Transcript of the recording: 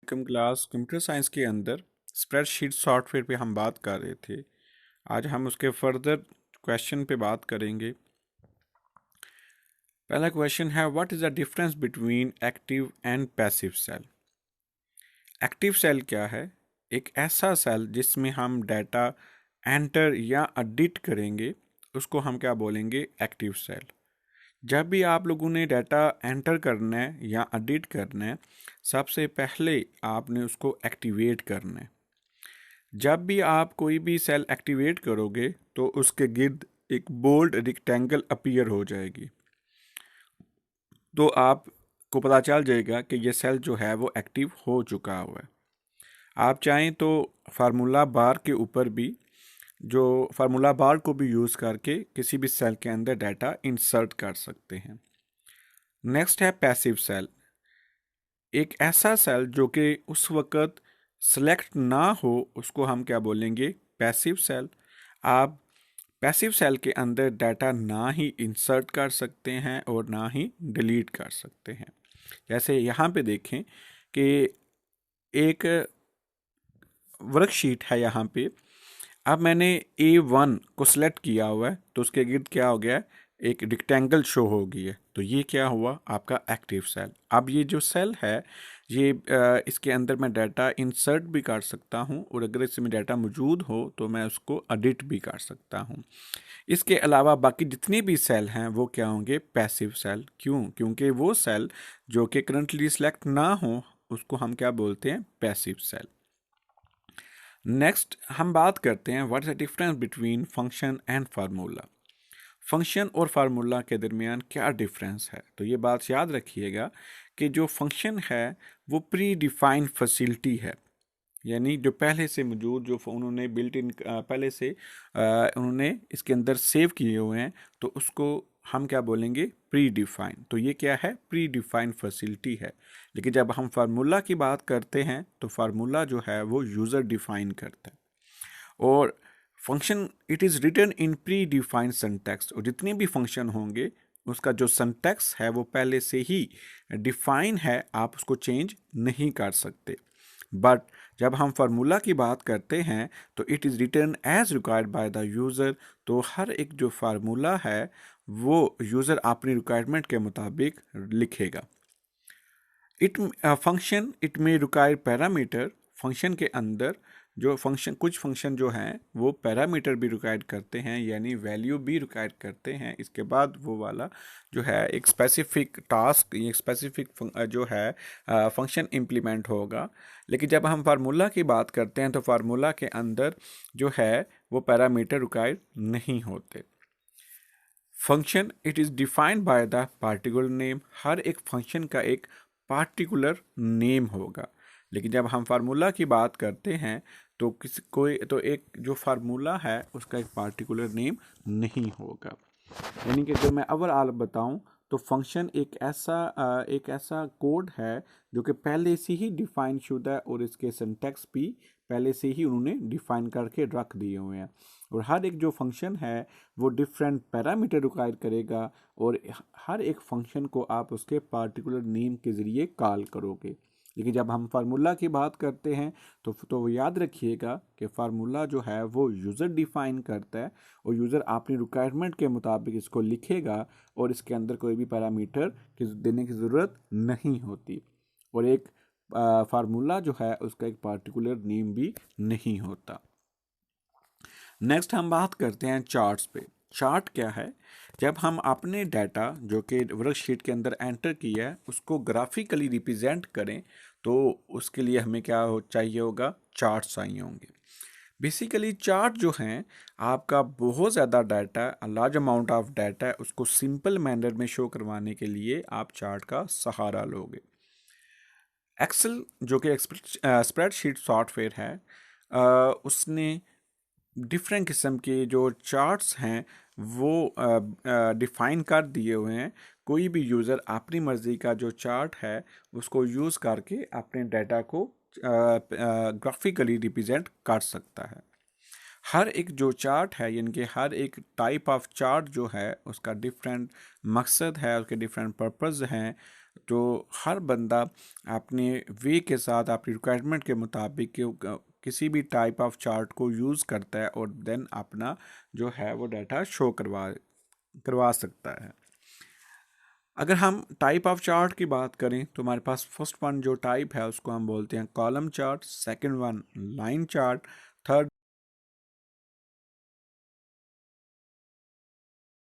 Class computer science के अंदर spreadsheet software पे हम बात कर रहे थे। आज हम उसके फर्दर क्वेश्चन पे बात करेंगे। पहला क्वेश्चन है, what is the difference between active and passive cell. Active cell क्या है? एक ऐसा सेल जिसमें हम डाटा एंटर या एडिट करेंगे, उसको हम क्या बोलेंगे? Active cell. जब भी आप लोगों ने डाटा एंटर करना है या एडिट करना है, सबसे पहले आपने उसको एक्टिवेट करना है। जब भी आप कोई भी सेल एक्टिवेट करोगे तो उसके गिर्द एक बोल्ड रेक्टेंगल अपीयर हो जाएगी, तो आपको पता चल जाएगा कि ये सेल जो है वो एक्टिव हो चुका हुआ है। आप चाहें तो फार्मूला बार के ऊपर भी, जो फार्मूला बार को भी यूज़ करके किसी भी सेल के अंदर डाटा इंसर्ट कर सकते हैं। नेक्स्ट है पैसिव सेल। एक ऐसा सेल जो कि उस वक़्त सेलेक्ट ना हो, उसको हम क्या बोलेंगे? Passive cell. आप पैसिव सेल के अंदर डाटा ना ही इंसर्ट कर सकते हैं और ना ही डिलीट कर सकते हैं। जैसे यहाँ पे देखें कि एक वर्कशीट है यहाँ पे। अब मैंने A1 को सिलेक्ट किया हुआ है, तो उसके गिर्द क्या हो गया? एक रेक्टेंगल शो हो गई है, तो ये क्या हुआ? आपका एक्टिव सेल। अब ये जो सेल है, ये इसके अंदर मैं डाटा इंसर्ट भी कर सकता हूँ, और अगर इसमें डाटा मौजूद हो तो मैं उसको एडिट भी कर सकता हूँ। इसके अलावा बाकी जितने भी सेल हैं वो क्या होंगे? Passive cell. क्यों? क्योंकि वो सेल जो कि करंटली सिलेक्ट ना हो, उसको हम क्या बोलते हैं? Passive cell. नेक्स्ट हम बात करते हैं, what is the difference between function and formula. Function और फार्मूला के दरमियान क्या डिफरेंस है? तो ये बात याद रखिएगा कि जो फंक्शन है वो प्री डिफाइंड फैसिलिटी है, यानी जो पहले से मौजूद, जो उन्होंने बिल्ट इन पहले से उन्होंने इसके अंदर सेव किए हुए हैं, तो उसको हम क्या बोलेंगे? Pre define. तो ये क्या है? प्री डिफाइंड फैसिलिटी है। लेकिन जब हम फार्मूला की बात करते हैं तो फार्मूला जो है वो यूज़र डिफाइन करता है, और function it is written in predefined syntax. और जितने भी फंक्शन होंगे उसका जो सिंटैक्स है वो पहले से ही डिफाइन है, आप उसको चेंज नहीं कर सकते। बट जब हम फार्मूला की बात करते हैं तो it is written as required by the user. तो हर एक जो फार्मूला है वो यूज़र अपनी रिक्वायरमेंट के मुताबिक लिखेगा। इट फंक्शन इट में रिक्वायर पैरामीटर। फंक्शन के अंदर जो फंक्शन, कुछ फंक्शन जो हैं वो पैरामीटर भी रिक्वायर करते हैं, यानी वैल्यू भी रिक्वायर करते हैं। इसके बाद वो वाला जो है एक स्पेसिफिक टास्क, ये स्पेसिफिक जो है फंक्शन इम्प्लीमेंट होगा। लेकिन जब हम फार्मूला की बात करते हैं तो फार्मूला के अंदर जो है वो पैरामीटर रिक्वायर नहीं होते। Function it is defined by the particular name. हर एक फंक्शन का एक पार्टिकुलर नेम होगा। लेकिन जब हम फार्मूला की बात करते हैं तो एक जो फार्मूला है उसका एक पार्टिकुलर नेम नहीं होगा। यानी कि जो मैं ओवरऑल बताऊं तो फंक्शन एक ऐसा कोड है जो कि पहले से ही डिफाइन शुदा है, और इसके सिंटैक्स भी पहले से ही उन्होंने डिफाइन करके रख दिए हुए हैं। और हर एक जो फंक्शन है वो डिफरेंट पैरामीटर रिक्वायर करेगा, और हर एक फंक्शन को आप उसके पार्टिकुलर नेम के ज़रिए कॉल करोगे। लेकिन जब हम फार्मूला की बात करते हैं तो वो याद रखिएगा कि फार्मूला जो है वो यूज़र डिफाइन करता है, और यूज़र अपनी रिक्वायरमेंट के मुताबिक इसको लिखेगा, और इसके अंदर कोई भी पैरामीटर देने की ज़रूरत नहीं होती। और एक फार्मूला जो है उसका एक पार्टिकुलर नेम भी नहीं होता। नेक्स्ट हम बात करते हैं चार्ट्स पे। चार्ट क्या है? जब हम अपने डाटा जो कि वर्कशीट के अंदर एंटर किया है उसको ग्राफिकली रिप्रेजेंट करें, तो उसके लिए हमें क्या चाहिए होगा? चार्ट्स चाहिए होंगे। बेसिकली चार्ट जो हैं, आपका बहुत ज़्यादा data, large amount of data है, उसको सिंपल मैनर में शो करवाने के लिए आप चार्ट का सहारा लोगे। एक्सेल जो कि स्प्रेडशीट सॉफ्टवेयर है, उसने डिफरेंट किस्म के जो चार्ट्स हैं वो डिफ़ाइन कर दिए हुए हैं। कोई भी यूज़र अपनी मर्ज़ी का जो चार्ट है उसको यूज़ करके अपने डाटा को ग्राफिकली रिप्रेजेंट कर सकता है। हर एक जो चार्ट है, यानी कि हर एक टाइप ऑफ चार्ट जो है उसका डिफरेंट मकसद है, उसके डिफरेंट पर्पज़ हैं। तो हर बंदा अपने वे के साथ अपनी रिक्वायरमेंट के मुताबिक किसी भी टाइप ऑफ चार्ट को यूज़ करता है और देन अपना जो है वो डाटा शो करवा सकता है। अगर हम टाइप ऑफ चार्ट की बात करें तो हमारे पास फर्स्ट वन जो टाइप है उसको हम बोलते हैं column chart, second one line chart, third